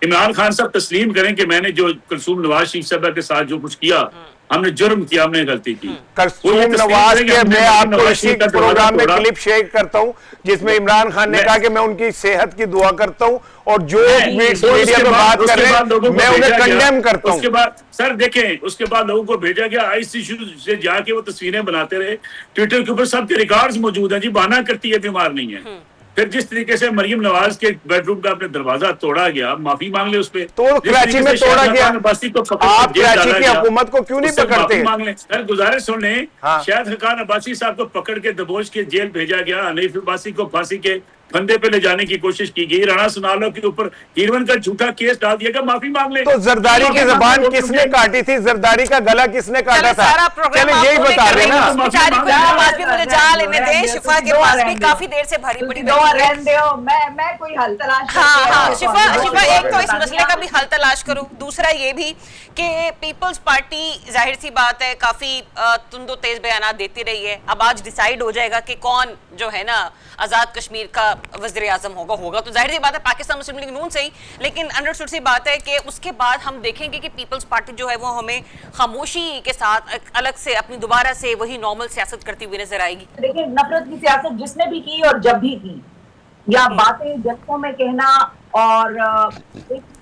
عمران خان صاحب تسلیم کریں کہ میں نے جو کلثوم نواز شریف صاحبہ کے ساتھ جو کچھ کیا، ہم نے جرم کیا، ہم نے غلطی کی. کلثوم نواز کے میں آپ کو اسی پروگرام میں کلپ شیئر کرتا ہوں جس میں عمران خان نے کہا کہ میں ان کی صحت کی دعا کرتا ہوں اور جو میڈیا پہ بات کر رہے ہیں میں انہیں کنڈیم کرتا ہوں. اس کے بعد سر دیکھیں، اس کے بعد لوگوں کو بھیجا گیا آئی سی سے جا کے وہ تصویریں بناتے رہے، ٹویٹر کے اوپر سب کے ریکارڈز موجود ہیں. جی بہانہ کرتی ہے، بیمار نہیں ہے. پھر جس طریقے سے مریم نواز کے بیڈ روم کا اپنے دروازہ توڑا گیا، معافی مانگ لے اس پہ. تو کراچی میں توڑا گیا، آپ کراچی کی حکومت کو کیوں نہیں پکڑتے؟ مانگ لیں سر، گزارش سن لیں. شاہد خاقان عباسی صاحب کو پکڑ کے دبوچ کے جیل بھیجا گیا، حنیف عباسی کو پھانسی کے پھندے پہ لے جانے کی کوشش کی گئی، رانا سنالو کے اوپر ہیروئن کا جھوٹا کیس ڈال دیا گیا، معافی مانگ لیں. تو زرداری کی زبان کس نے کاٹی تھی؟ زرداری کا گلا کس نے کاٹا تھا؟ چلیں یہی بتا رہے نا. مجھے جا لینے دیں، شفا کے پاس بھی کافی دیر سے بھری پڑی میں کوئی حل تلاش. ہاں شفا ایک تو اس مسئلے کا بھی حل تلاش کروں، دوسرا یہ بھی کہ پیپلز پارٹی ظاہر سی بات ہے کافی تند و تیز بیانات دیتی رہی ہے. اب آج ڈیسائیڈ ہو جائے گا کہ کون جو ہے نا آزاد کشمیر کا वज़ीर आज़म होगा तो जाहिर सी बात है पाकिस्तान मुस्लिम लीग नून से ही, लेकिन अंडरस्टूड सी बात है कि उसके बाद हम देखेंगे कि पीपल्स पार्टी जो है वो हमें खामोशी के साथ अलग से अपनी दोबारा से वही नॉर्मल सियासत करती हुई नजर आएगी। देखिए, नफरत की सियासत जिसने भी की और जब भी की, या बातें जलसों में कहना और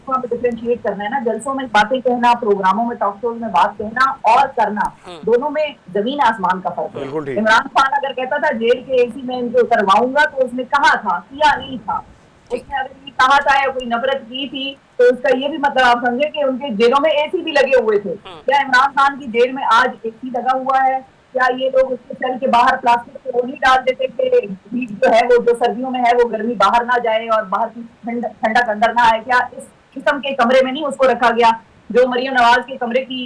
डिफरेंशिएट करना है ना, जलसों में बातें कहना, प्रोग्रामों में, टॉक शोज में बात कहना और करना, दोनों में जमीन आसमान का फर्क है। इमरान खान अगर कहता था जेल के एसी में इनको उतरवाऊंगा, तो उसने कहा था, किया नहीं था। उसने अगर ये कहा था या कोई नफरत की थी, तो उसका ये भी मतलब आप समझे कि उनके जेलों में एसी भी लगे हुए थे। क्या इमरान खान की जेल में आज एसी लगा हुआ है? क्या ये लोग उसके सेल के बाहर प्लास्टिक के रोनी डाल देते थे, हीट जो है वो जो सर्दियों में है वो गर्मी बाहर ना जाए और बाहर की ठंडक अंदर ना आए? क्या इस किस्म के कमरे में नहीं उसको रखा गया? जो मरियम नवाज के कमरे की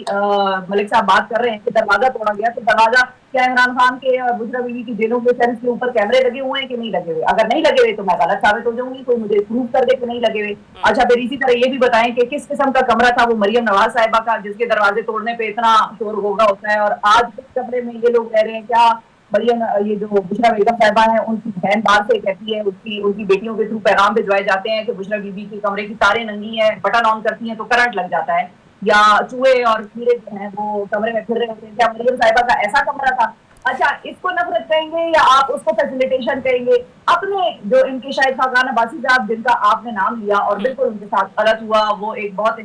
मलिक साहब बात कर रहे हैं कि दरवाजा तोड़ा गया, तो दरवाजा क्या इमरान खान के और बुशरा बीवी की जेलों के सेल्स के ऊपर कैमरे लगे हुए हैं कि नहीं लगे हुए? अगर नहीं लगे हुए तो मैं गलत साबित हो जाऊंगी, कोई मुझे प्रूव कर दे कि नहीं लगे हुए। अच्छा, फिर इसी तरह ये भी बताएं कि किस किस्म का कमरा था वो मरियम नवाज साहिबा का, जिसके दरवाजे तोड़ने पे इतना शोर होगा होता है, और आज किस कमरे में ये लोग रह रहे हैं? क्या मरियम, ये जो बुशरा बेगम साहिबा है, उनकी बहन बाहर से कहती है, उनकी बेटियों के थ्रू पैगाम भिजवाए जाते हैं कि बुशरा बीबी की कमरे की तारें नंगी हैं, बटन ऑन करती हैं तो करंट लग जाता है, या चूहे और कीड़े जो हैं वो कमरे में फिर रहे होते हैं? क्या मरियम साहिबा का ऐसा कमरा था? अच्छा, इसको नफरत कहेंगे या आप उसको फैसिलिटेशन कहेंगे? अपने जो इनके शायद खाकान अब्बासी साहब, जिनका आपने नाम लिया और बिल्कुल उनके साथ गलत हुआ, वो एक बहुत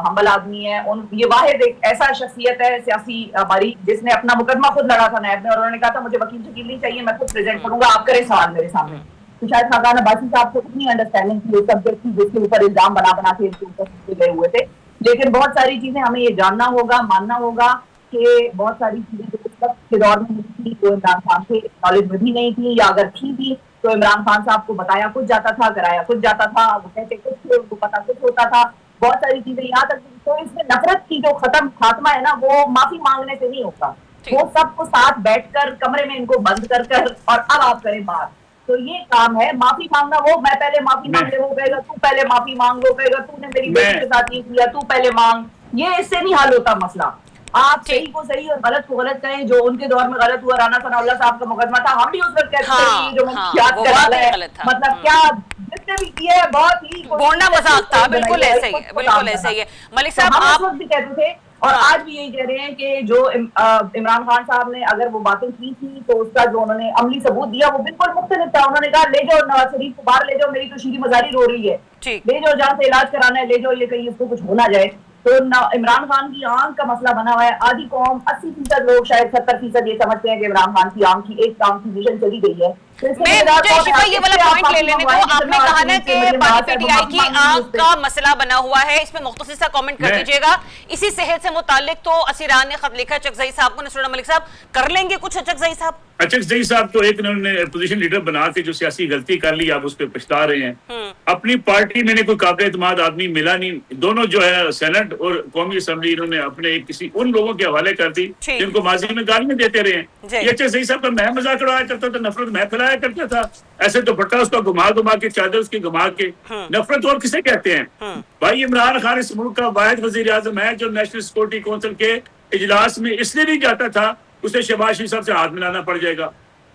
हम्बल आदमी है। ये वाहिद एक ऐसा शख्सियत है सियासी हमारी जिसने अपना मुकदमा खुद लड़ा था नायब में, और उन्होंने कहा था मुझे वकील शकील नहीं चाहिए, मैं खुद प्रेजेंट करूंगा, आप करें सवाल मेरे सामने। तो शायद खाकान अब्बासी साहब को इतनी अंडरस्टैंडिंग थी उस सब्जेक्ट की जिसके ऊपर इल्जाम बना के इनके ऊपर गए हुए थे। लेकिन बहुत सारी चीजें हमें ये जानना होगा, मानना होगा कि बहुत सारी चीजें जो उस वक्त के दौर में नहीं थी, जो इमरान खान के नॉलेज में भी नहीं थी, या अगर थी तो इमरान खान साहब को बताया कुछ जाता था, कराया कुछ जाता था, वो कहते कुछ थे, उनको पता कुछ होता था। बहुत सारी चीजें यहाँ तक, तो इसमें नफरत की जो खात्मा है ना, वो माफी मांगने से नहीं होता, वो सबको साथ बैठकर कमरे में इनको बंद कर और अब आप करें बात। तो ये काम है माफी मांगना। वो मैं पहले माफी मांग ले, वो कहेगा तू पहले माफी मांग, वो कहेगा तूने मेरी बेटी के साथ ये किया, तू पहले मांग। ये इससे नहीं हल होता मसला। आप सही को सही और गलत को गलत कहें। जो उनके दौर में गलत हुआ, राना सनाउल्लाह साहब का मुकदमा था, हम भी उस वक्त कहते थे जो याद करा है, मतलब क्या जिसने भी किया है बहुत ही बोलना मजाक था। बिल्कुल ऐसे ही है, बिल्कुल ऐसे ही है। मलिक साहब, आप भी कहते थे और आज भी यही कह रहे हैं कि जो इमरान खान साहब ने अगर वो बातें की थी तो उसका जो उन्होंने अमली सबूत दिया वो बिल्कुल मुख्तलिफ था। उन्होंने कहा ले जाओ नवाज शरीफ को बाहर ले जाओ, मेरी तो शीरी मजारी रो रही है, ले जाओ जहाँ से इलाज कराना है, ले जाओ, ये कहीं इसको कुछ होना जाए। तो इमरान खान की आंख का मसला बना हुआ है। आधी कौम 80% लोग, शायद 70% ये समझते हैं कि इमरान खान की आंख की एक आंख की विजन चली गई है। शिफा, ये वाला पॉइंट ले लेने को, आपने कहा ना कि पीटीआई की आंख का मसला बना हुआ है, इसमें मुख्तसर सा कमेंट कर दीजिएगा। इसी सेहत से मुतालिक तो असीरान ने खत लिखा है चकजई साहब को। नसरुल्लाह मलिक साहब, कर लेंगे कुछ चकजई साहब? चकजई साहब तो एक उन्होंने अपोजिशन लीडर बना के जो सियासी गलती कर ली, आप उस पर पछता रहे हैं। अपनी पार्टी में कोई काबिल एतमाद आदमी मिला नहीं। दोनों जो है सेनेट और कौमी असम्बली इन्होंने अपने किसी उन लोगों के हवाले कर दी जिनको माजी में गालियां देते रहे हैं। ये चकजई साहब का मैं मजाक उड़ाया करता था, नफरत मैं फैलाया करता था। ऐसे तो भट्टा उसका घुमा के, चादर उसकी घुमा के, नफरत और किसे कहते हैं? भाई इमरान खान इस मुल्क का वाहिद वजीर आजम है जो नेशनल सिक्योरिटी काउंसिल के इजलास में इसलिए नहीं जाता था, उसे शहबाज शरीफ साहब से हाथ मिलाना पड़ जाएगा।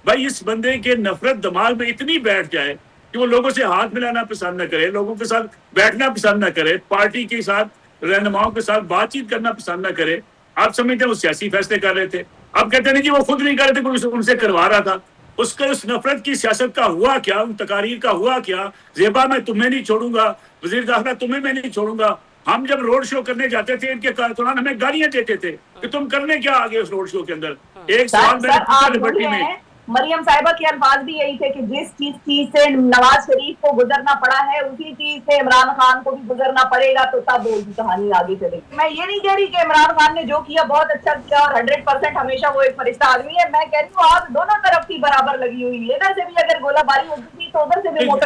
भाई इस बंदे के नफरत दिमाग में इतनी बैठ जाए कि वो लोगों से हाथ मिलाना पसंद न करे, लोगों के साथ बैठना पसंद न करे, पार्टी के साथ रहनुमाओं के साथ बातचीत करना पसंद न करे। आप समझते हैं वो सियासी फैसले कर रहे थे। अब कहते नहीं कि वो खुद नहीं कर रहे थे, कोई उनसे करवा रहा था। उसका उस नफरत की सियासत का हुआ क्या, उन तकारीर का हुआ क्या? ज़ेबा मैं तुम्हें नहीं छोड़ूंगा, वजीर दाखिला तुम्हें मैं नहीं छोड़ूंगा। हम जब रोड शो करने जाते थे इनके दौरान हमें गालियां देते थे कि तुम करने क्या आगे उस रोड शो के अंदर। एक सवाल मैंने पूछा लिबर्टी में, मरियम साहिबा के अल्फाज भी यही थे कि जिस चीज से नवाज शरीफ को गुजरना पड़ा है उसी चीज से इमरान खान को भी गुजरना पड़ेगा, तो तब वो कहानी आगे चलेगी। मैं ये नहीं कह रही कि इमरान खान ने जो किया बहुत अच्छा किया और 100% हमेशा वो एक फरिश्ता आदमी है। मैं कह रही हूँ आप दोनों तरफ की बराबर लगी हुई है। इधर से भी अगर गोलाबारी होती थी तो उधर से भी हो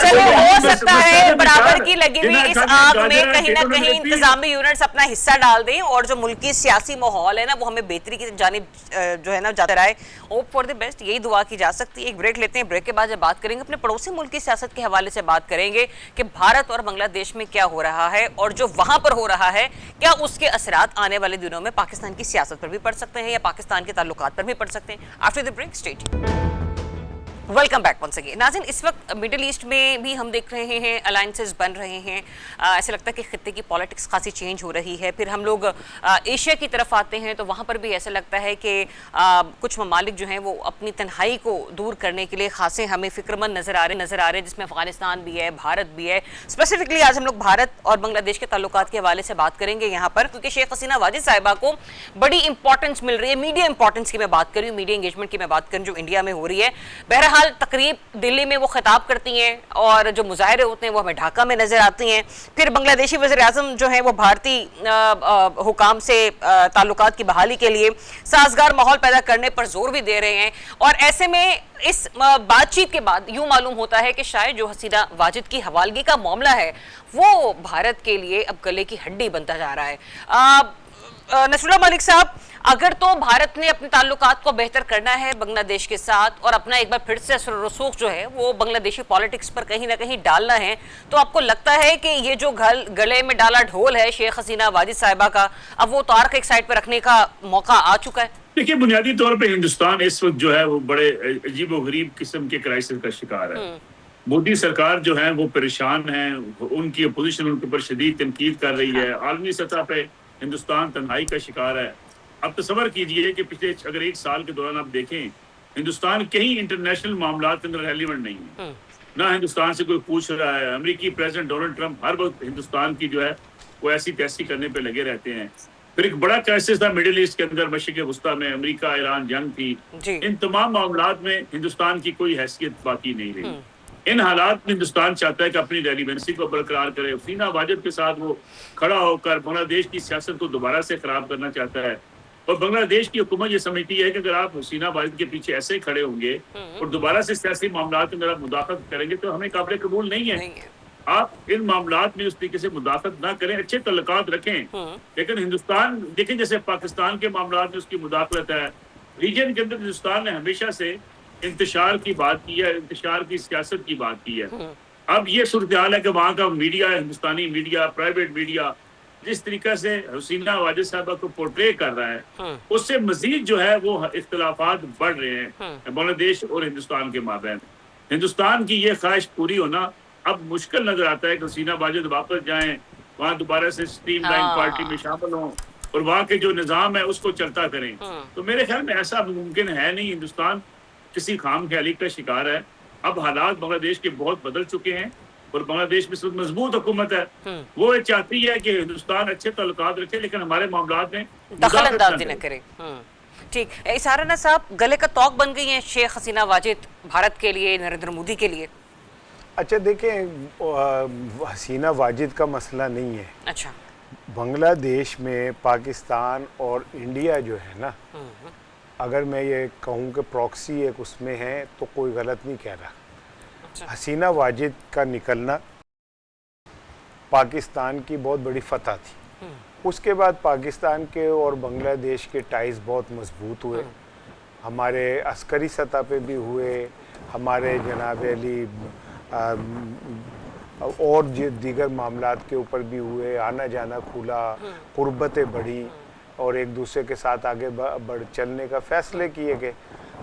सकता है बराबर की लगी हुई इस आग में कहीं ना कहीं इंतजामी यूनिट्स अपना हिस्सा डाल दें और जो मुल्की सियासी माहौल है ना वो हमें बेहतरी की जानिब जो है ना जाता रहा है। होप फॉर द बेस्ट, यही दुआ की जा सकती है। एक ब्रेक लेते हैं, ब्रेक के बाद जब बात करेंगे अपने पड़ोसी मुल्क की सियासत के हवाले से बात करेंगे कि भारत और बांग्लादेश में क्या हो रहा है और जो वहां पर हो रहा है क्या उसके असरात आने वाले दिनों में पाकिस्तान की सियासत पर भी पड़ सकते हैं या पाकिस्तान के ताल्लुकात पर भी पड़ सकते हैं। After the break stay tuned. Welcome back once again. नाज़रीन, इस वक्त मिडिल ईस्ट में भी हम देख रहे हैं अलायंसेस बन रहे हैं। ऐसे लगता है कि खित्ते की पॉलिटिक्स खासी चेंज हो रही है। फिर हम लोग एशिया की तरफ आते हैं तो वहाँ पर भी ऐसा लगता है कि कुछ ममालिक जो हैं वो अपनी तन्हाई को दूर करने के लिए खासे हमें फिक्रमंद नज़र आ रहे हैं, जिसमें अफगानिस्तान भी है, भारत भी है। स्पेसिफिकली आज हम लोग भारत और बांग्लादेश के ताल्लुकात के हवाले से बात करेंगे यहाँ पर, क्योंकि शेख हसीना वाजिद साहिबा को बड़ी इंपॉर्टेंस मिल रही है। मीडिया इंपॉर्टेंस की मैं बात कर रही हूँ, मीडिया इंगेजमेंट की मैं बात कर रही हूँ जो इंडिया में हो रही है। बहरहाल तकरीब दिल्ली में वो खिताब करती हैं और जो मुजाहरे होते हैं वो हमें ढाका में नजर आती हैं। फिर बांग्लादेशी वज़ीर आज़म जो है वो भारतीय हुकाम से ताल्लुकात की बहाली के लिए साजगार माहौल पैदा करने पर जोर भी दे रहे हैं। और ऐसे में इस बातचीत के बाद यूं मालूम होता है कि शायद जो हसीना वाजिद की हवालगी का मामला है वो भारत के लिए अब गले की हड्डी बनता जा रहा है। नसरुल्लाह मलिक साहब, अगर तो भारत ने अपने ताल्लुकात को बेहतर करना है बांग्लादेश के साथ और अपना एक बार फिर से असर रसूख जो है वो बांग्लादेशी पॉलिटिक्स पर कहीं ना कहीं डालना है, तो आपको लगता है कि ये जो गले में डाला ढोल है शेख हसीना वाजिद साहिबा का, अब वो तार का एक साइड पर रखने का मौका आ चुका है? देखिए, बुनियादी तौर पे हिंदुस्तान इस वक्त जो है वो बड़े अजीब व गरीब किस्म के क्राइसिस का शिकार है। मोदी सरकार जो है वो परेशान है, उनकी अपोजिशन उनके ऊपर शदीद तनकीद कर रही है। आलमी सतह पे हिंदुस्तान तन्हाई का शिकार है। अब तसव्वुर कीजिए कि पिछले अगर 1 साल के दौरान आप देखें, हिंदुस्तान कहीं इंटरनेशनल मामलात के अंदर रेलिवेंट नहीं है, ना हिंदुस्तान से कोई पूछ रहा है। अमेरिकी प्रेसिडेंट डोनाल्ड ट्रंप हर वक्त हिंदुस्तान की जो है वो ऐसी तैसी करने पे लगे रहते हैं। फिर एक बड़ा क्राइसिस था मिडिल ईस्ट के अंदर, मशरिक़ वस्ता में अमेरिका ईरान जंग थी। इन तमाम मामलात में हिंदुस्तान की कोई हैसियत बाकी नहीं रही। इन हालात में हिंदुस्तान चाहता है कि अपनी रेलिवेंसी को बरकरार करे। हसीना वाजिद के साथ वो खड़ा होकर बांग्लादेश की सियासत को दोबारा से खराब करना चाहता है। और बांग्लादेश की हुकूमत ये समझती है कि अगर आप हसीना वाजिद के पीछे ऐसे ही खड़े होंगे और दोबारा से सियासी मामलात में अगर आप मुदाखलत करेंगे तो हमें काबिल कबूल नहीं है। आप इन मामलात में उस तरीके से मुदाखलत ना करें, अच्छे तल्लुकात रखें। लेकिन हिंदुस्तान देखें, जैसे पाकिस्तान के मामलात में उसकी मुदाखलत है, रीजन के अंदर हिंदुस्तान ने हमेशा से इंतशार की बात की है, इंतशार की सियासत की बात की है। अब ये सूरत हाल है कि वहाँ का मीडिया, हिंदुस्तानी मीडिया, प्राइवेट मीडिया जिस तरीके से हसीना वाजिद साहबा को पोर्ट्रे कर रहा है, उससे मजीद जो है वो इख्तलाफात बढ़ रहे हैं बांग्लादेश और हिंदुस्तान के माबैन। हिंदुस्तान की ये ख्वाहिश पूरी होना अब मुश्किल नजर आता है कि हसीना वाजिद वापस जाएं, वहाँ दोबारा से स्ट्रीमलाइन पार्टी में शामिल हों और वहाँ के जो निज़ाम है उसको चलता करें। तो मेरे ख्याल में ऐसा मुमकिन है नहीं। हिंदुस्तान किसी खाम ख्याली का शिकार है। अब हालात बांग्लादेश के बहुत बदल चुके हैं और बांग्लादेश में सब मजबूत हुकूमत है। वो ये चाहती है कि हिंदुस्तान अच्छे ताल्लुकात रखे लेकिन हमारे मामलात में दखल-अंदाज़ी न करे। ठीक, इसाराना साहब, गले का तौक बन गई है शेख हसीना वाजिद भारत के लिए, नरेंद्र मोदी के लिए? अच्छा देखें, हसीना वाजिद का मसला नहीं है। अच्छा, बांग्लादेश में पाकिस्तान और इंडिया जो है ना, अगर मैं ये कहूँ कि प्रॉक्सी एक उसमें है तो कोई गलत नहीं कह रहा। हसीना वाजिद का निकलना पाकिस्तान की बहुत बड़ी फतह थी। उसके बाद पाकिस्तान के और बांग्लादेश के टाइज बहुत मजबूत हुए, हमारे अस्करी सतह पे भी हुए, हमारे जनाब अली और दीगर मामलात के ऊपर भी हुए। आना जाना खुला, कुर्बतें बढ़ी और एक दूसरे के साथ आगे बढ़ चलने का फैसले किए गए।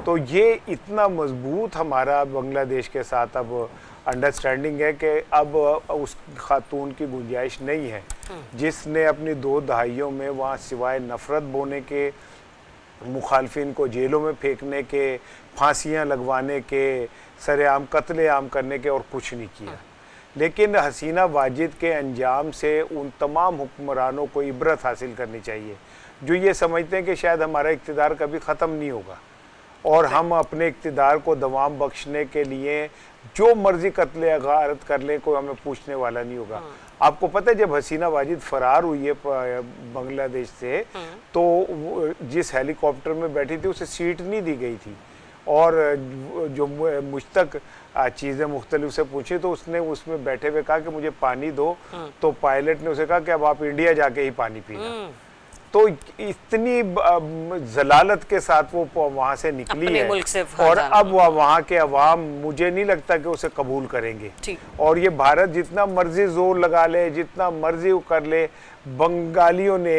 तो ये इतना मजबूत हमारा बांग्लादेश के साथ अब अंडरस्टैंडिंग है कि अब उस खातून की गुंजाइश नहीं है जिसने अपनी 2 दहाइयों में वहाँ सिवाय नफ़रत बोने के, मुखालफिन को जेलों में फेंकने के, फांसियाँ लगवाने के, सरेआम कत्लेआम करने के और कुछ नहीं किया। लेकिन हसीना वाजिद के अंजाम से उन तमाम हुक्मरानों को इबरत हासिल करनी चाहिए जो ये समझते हैं कि शायद हमारा इक़्तिदार कभी ख़त्म नहीं होगा और हम अपने इक़्तिदार को दवाम बख्शने के लिए जो मर्जी कत्ले गारत कर लें, कोई हमें पूछने वाला नहीं होगा। आपको पता है जब हसीना वाजिद फरार हुई है बांग्लादेश से, तो जिस हेलीकॉप्टर में बैठी थी उसे सीट नहीं दी गई थी और जो मुझ तक चीज़ें मुख्तलिफ से पूछी तो उसने उसमें बैठे हुए कहा कि मुझे पानी दो, तो पायलट ने उसे कहा कि अब आप इंडिया जाके ही पानी पीना। तो इतनी जलालत के साथ वो वहाँ से निकली है और अब वहाँ के अवाम मुझे नहीं लगता कि उसे कबूल करेंगे। और ये भारत जितना मर्जी जोर लगा ले, जितना मर्जी वो कर ले, बंगालियों ने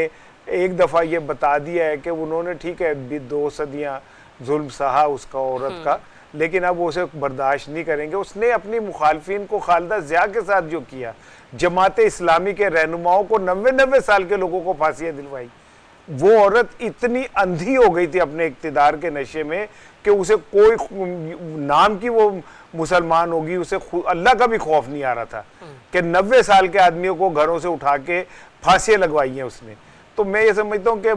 एक दफ़ा ये बता दिया है कि उन्होंने ठीक है 2 सदियाँ जुल्म सहा उसका औरत का, لیکن اب وہ اسے برداشت نہیں کریں گے. اس نے اپنی مخالفین کو خالدہ ضیاء کے ساتھ جو کیا, جماعت اسلامی کے رہنماؤں کو 90 سال کے لوگوں کو پھانسیاں دلوائی, وہ عورت اتنی اندھی ہو گئی تھی اپنے اقتدار کے نشے میں کہ اسے کوئی نام کی وہ مسلمان ہوگی, اسے اللہ کا بھی خوف نہیں آ رہا تھا کہ 90 سال کے آدمیوں کو گھروں سے اٹھا کے پھانسیاں لگوائی ہیں اس نے. تو میں یہ سمجھتا ہوں کہ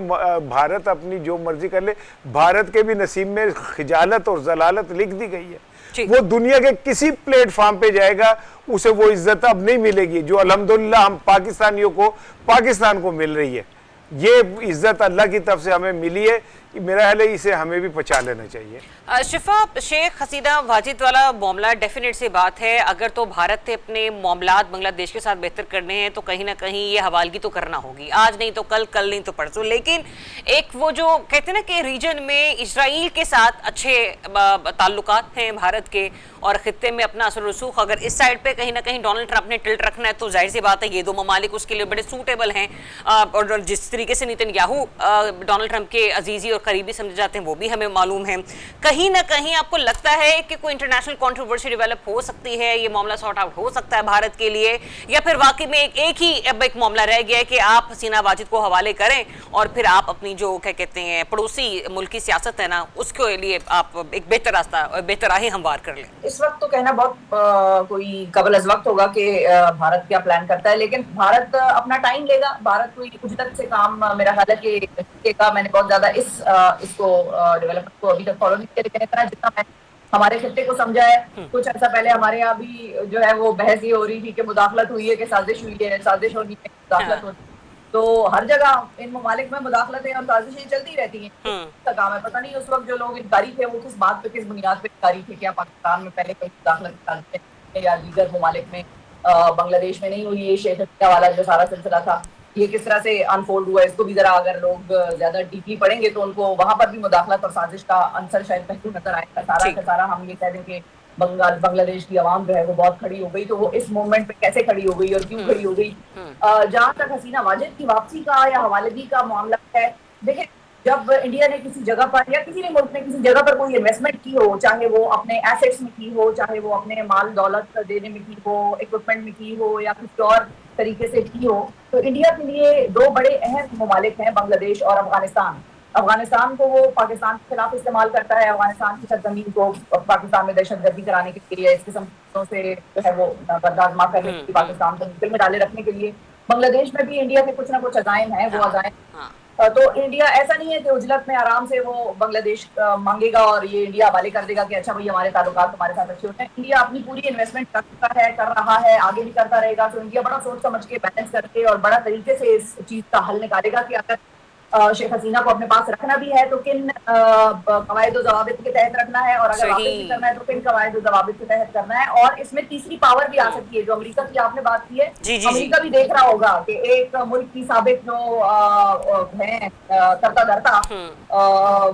بھارت اپنی جو مرضی کر لے, بھارت کے بھی نصیب میں خجالت اور ضلالت لکھ دی گئی ہے. وہ دنیا کے کسی پلیٹ فارم پہ جائے گا اسے وہ عزت اب نہیں ملے گی جو الحمدللہ ہم پاکستانیوں کو پاکستان کو مل رہی ہے. یہ عزت اللہ کی طرف سے ہمیں ملی ہے, میرا خیال ہے اسے ہمیں بھی پہچان لینا چاہیے. شفا, شیخ حسینہ واجد والا معاملہ ڈیفینیٹ سی بات ہے, اگر تو بھارت نے اپنے معاملات بنگلہ دیش کے ساتھ بہتر کرنے ہیں تو کہیں نہ کہیں یہ حوالگی تو کرنا ہوگی, آج نہیں تو کل, کل نہیں تو پرسوں. لیکن ایک وہ جو کہتے ہیں نا کہ ریجن میں اسرائیل کے ساتھ اچھے تعلقات ہیں بھارت کے, اور خطے میں اپنا اثر و رسوخ اگر اس سائڈ پہ کہیں نہ کہیں ڈونلڈ ٹرمپ نے ٹلٹ رکھنا ہے تو ظاہر سی بات ہے یہ دو ممالک اس کے لیے بڑے سوٹیبل ہیں. اور جس طریقے سے نیتن یاہو ڈونلڈ ٹرمپ کے عزیزی اور قریبی سمجھے جاتے ہیں وہ بھی ہمیں معلوم ہے. کہیں نہ کہیں آپ کو لگتا ہے کہ کوئی انٹرنیشنل کنٹروورسی ڈیولپ ہو سکتی ہے, یہ معاملہ سارٹ آؤٹ ہو سکتا ہے بھارت کے لیے, یا پھر واقعی میں ایک ہی اب ایک معاملہ رہ گیا ہے کہ آپ حسینہ واجد کو حوالے کریں اور پھر آپ اپنی جو کیا کہتے ہیں پڑوسی ملک کی سیاست ہے نا اس کے لیے آپ ایک بہتر راستہ, بہتر راہیں ہموار کر لیں؟ اس وقت تو کہنا بہت کوئی قبل از وقت ہوگا کہ بھارت کیا پلان کرتا ہے, لیکن بھارت اپنا ٹائم لے گا. بھارت کوئی کچھ تک سے کام میرا خیال ہے کہ میں نے بہت زیادہ اس کو ڈیولپمنٹ کو ابھی تک فالو نہیں کیا, لیکن اتنا جتنا میں ہمارے خطے کو سمجھا ہے. کچھ عرصہ پہلے ہمارے یہاں بھی جو ہے وہ بحث یہ ہو رہی تھی کہ مداخلت ہوئی ہے کہ سازش ہوئی ہے, سازش ہونی ہے, مداخلت ہونی ہے. تو ہر جگہ ان ممالک میں مداخلتیں اور سازشیں چلتی رہتی ہیں. کا کام ہے, پتہ نہیں اس وقت جو لوگ انکاری تھے وہ کس بات پہ, کس بنیاد پہ انکاری تھے. کیا پاکستان میں پہلے کوئی مداخلت یا دیگر ممالک میں, بنگلہ دیش میں نہیں ہوئی یہ شیخ حسینہ والا جو سارا سلسلہ تھا, یہ کس طرح سے انفولڈ ہوا ہے. اس کو بھی ذرا اگر لوگ زیادہ ڈیپلی پڑھیں گے تو ان کو وہاں پر بھی مداخلت اور سازش کا عنصر شاید پہلو نظر آئے گا. سارا کا سارا ہم یہ کہہ دیں کہ بنگلہ دیش کی عوام جو ہے وہ بہت کھڑی ہو گئی, تو وہ اس موومنٹ پہ کیسے کھڑی ہو گئی اور کیوں کھڑی ہو گئی. جہاں تک حسینہ واجد کی واپسی کا یا حوالگی کا معاملہ ہے, دیکھیں جب انڈیا نے کسی جگہ پر یا کسی بھی ملک نے کسی جگہ پر کوئی انویسٹمنٹ کی ہو, چاہے وہ اپنے ایسیٹس میں کی ہو, چاہے وہ اپنے مال دولت دینے میں کی ہو, اکوپمنٹ میں کی ہو, یا کسی اور طریقے سے کی ہو, تو انڈیا کے لیے دو بڑے اہم ممالک ہیں بنگلہ دیش اور افغانستان. افغانستان کو وہ پاکستان کے خلاف استعمال کرتا ہے, افغانستان کی سرزمین کو پاکستان میں دہشت گردی کرانے کے لیے, اس قسم سے جو ہے وہ بردازمہ کرنے کے لیے, پاکستان کو مشکل میں ڈالے رکھنے کے لیے. بنگلہ دیش میں بھی انڈیا کے کچھ نہ کچھ عزائم ہیں, وہ عزائم. تو انڈیا ایسا نہیں ہے کہ عجلت میں آرام سے وہ بنگلہ دیش مانگے گا اور یہ انڈیا حوالے کر دے گا کہ اچھا بھائی ہمارے تعلقات تمہارے ساتھ اچھے ہوتے ہیں. انڈیا اپنی پوری انویسٹمنٹ کرتا ہے, کر رہا ہے, آگے بھی کرتا رہے گا. تو انڈیا بڑا سوچ سمجھ کے بیلنس کر کے اور بڑا طریقے سے اس چیز کا حل نکالے گا کہ اگر شیخ حسینہ کو اپنے پاس رکھنا بھی ہے تو کن قواعد و ضوابط کے تحت رکنا ہے, اور اگر واپس بھی کرنا ہے تو کن قواعد و ضوابط کے تحت کرنا ہے. اور اس میں تیسری پاور بھی آ سکتی ہے, جو امریکہ کی آپ نے بات کی ہے. امریکہ بھی دیکھ رہا ہوگا کہ ایک ملک کی سابق جو ہیں کرتا دھرتا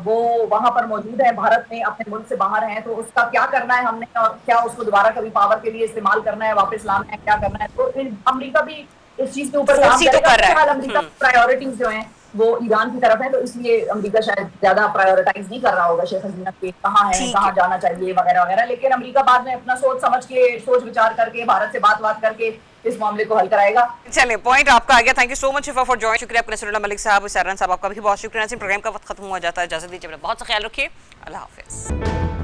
وہ وہاں پر موجود ہے, بھارت میں اپنے ملک سے باہر ہیں, تو اس کا کیا کرنا ہے ہم نے, اور کیا اس کو دوبارہ کبھی پاور کے لیے استعمال کرنا ہے, واپس لانا ہے, کیا کرنا ہے. تو امریکہ بھی اس چیز کے اوپر کام کرے گا. امریکہ کی پرائیورٹیز جو ہیں وہ ایران کی طرف ہے, تو اس لیے امریکہ شاید زیادہ پرائیورٹائز نہیں کر رہا ہوگا شیخ حسینہ کے کہاں ہے, کہاں جانا چاہیے وغیرہ وغیرہ. لیکن امریکہ بعد میں اپنا سوچ سمجھ کے, سوچ وچار کر کے, بھارت سے بات کر کے اس معاملے کو حل کرائے گا. چلیں, پوائنٹ آپ کا آ گیا. تھینک یو سو مچ شفا فار جوائن. شکریہ آپ کا, نصر اللہ ملک صاحب, سیران صاحب آپ کا بھی بہت شکریہ. پروگرام کا وقت ختم ہوا جاتا ہے, اجازت دیجیے, اپنا بہت سا خیال رکھیے. اللہ حافظ.